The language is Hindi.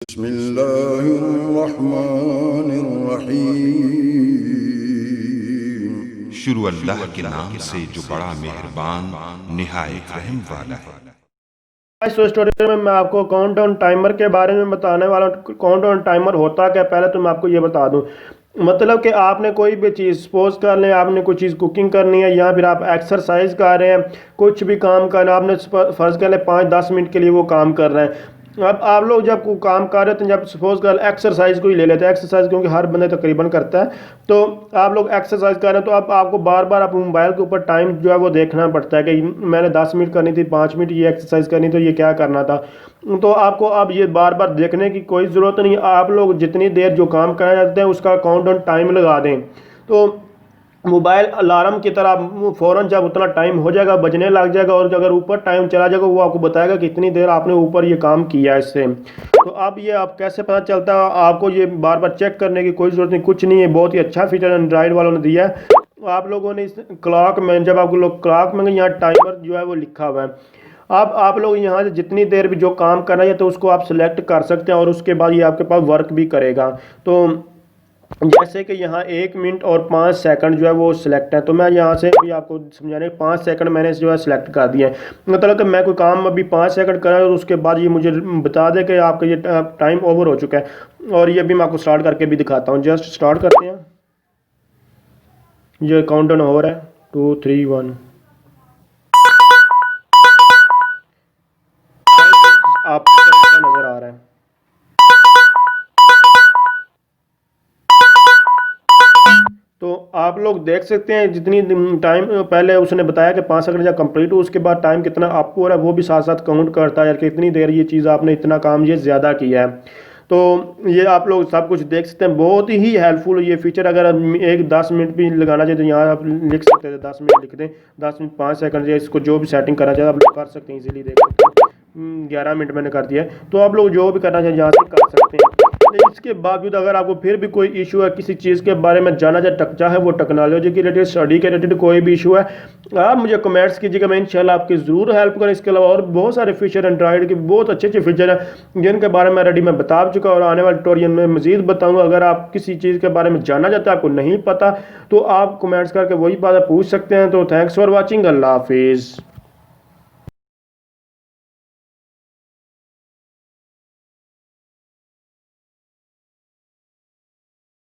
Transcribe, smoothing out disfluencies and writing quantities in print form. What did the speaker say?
बिस्मिल्लाहिर्रहमानिर्रहीम। शुरू अल्लाह के नाम से जो बड़ा मेहरबान निहायत रहम वाला है। इस स्टोरी में मैं आपको काउंटडाउन टाइमर के बारे में बताने वाला हूँ। काउंटडाउन टाइमर होता क्या, पहले तो मैं आपको ये बता दूं। मतलब कि आपने कोई भी चीज़ सपोज कर लें, आपने कोई चीज़ कुकिंग करनी है या फिर आप एक्सरसाइज कर रहे हैं, कुछ भी काम करना, आपने फ़र्ज़ कर लें 5-10 मिनट के लिए वो काम कर रहे हैं। अब आप लोग जब कोई काम कर रहे थे, जब सपोज कर एक्सरसाइज को ही ले लेते हैं, एक्सरसाइज क्योंकि हर बंदे तकरीबन करता है, तो आप लोग एक्सरसाइज कर रहे हैं तो अब आपको बार बार आप मोबाइल के ऊपर टाइम जो है वो देखना पड़ता है कि मैंने 10 मिनट करनी थी, 5 मिनट ये एक्सरसाइज करनी, तो ये क्या करना था। तो आपको अब ये बार बार देखने की कोई ज़रूरत नहीं। आप लोग जितनी देर जो काम करना चाहते हैं उसका काउंटडाउन टाइम लगा दें, तो मोबाइल अलार्म की तरह फ़ौरन जब उतना टाइम हो जाएगा बजने लग जाएगा, और अगर ऊपर टाइम चला जाएगा वो आपको बताएगा कि कितनी देर आपने ऊपर ये काम किया है इससे। तो अब ये आप कैसे पता चलता है, आपको ये बार बार चेक करने की कोई ज़रूरत नहीं, कुछ नहीं है। बहुत ही अच्छा फीचर एंड्रॉइड वालों ने दिया है। आप लोगों ने इस क्लॉक में, जब आपको लोग क्लॉक में यहाँ टाइमर जो है वो लिखा हुआ है, आप लोग यहाँ से जितनी देर भी जो काम करना है तो उसको आप सिलेक्ट कर सकते हैं और उसके बाद ये आपके पास वर्क भी करेगा। तो जैसे कि यहाँ 1 मिनट और 5 सेकंड जो है वो सिलेक्ट है, तो मैं यहाँ से भी आपको समझाने 5 सेकंड मैंने जो है सिलेक्ट कर दिया है। मतलब कि मैं कोई काम अभी 5 सेकंड करा और उसके बाद ये मुझे बता दे कि आपका ये टाइम ओवर हो चुका है। और ये भी मैं आपको स्टार्ट करके भी दिखाता हूँ। जस्ट स्टार्ट करते हैं, ये काउंटडाउन हो रहा है 2 3 1। आपको नज़र आ रहा है। तो आप लोग देख सकते हैं जितनी टाइम पहले उसने बताया कि 5 सेकंड जब कंप्लीट हो उसके बाद टाइम कितना आपको हो रहा है वो भी साथ साथ काउंट करता है कि इतनी देर ये चीज़ आपने इतना काम ये ज़्यादा किया है। तो ये आप लोग सब कुछ देख सकते हैं, बहुत ही हेल्पफुल ये फीचर। अगर एक 10 मिनट भी लगाना चाहिए तो यहाँ आप लिख सकते हैं 10 मिनट लिख दें, 10 मिनट 5 सेकंड, या इसको जो भी सेटिंग करना चाहिए आप कर सकते हैं इजीली। देख सकते हैं 11 मिनट मैंने कर दिया है। तो आप लोग जो भी करना चाहिए यहाँ से कर सकते हैं। इसके बावजूद अगर आपको फिर भी कोई इशू है, किसी चीज़ के बारे में जानना चाहे वो टेक्नोलॉजी के रिलेटेड, स्टडी के रिलेटेड कोई भी इशू है, आप मुझे कमेंट्स कीजिएगा, मैं इंशाल्लाह आपकी ज़रूर हेल्प करूँ। इसके अलावा और बहुत सारे फीचर एंड्रॉइड के बहुत अच्छे अच्छे फीचर हैं जिनके बारे में मैं बता चुका और आने वाले ट्यूटोरियल में मज़ीद बताऊँगा। अगर आप किसी चीज़ के बारे में जानना चाहते हैं, आपको नहीं पता, तो आप कमेंट्स करके वही बात पूछ सकते हैं। तो थैंक्स फॉर वॉचिंग, अल्लाह हाफिज़।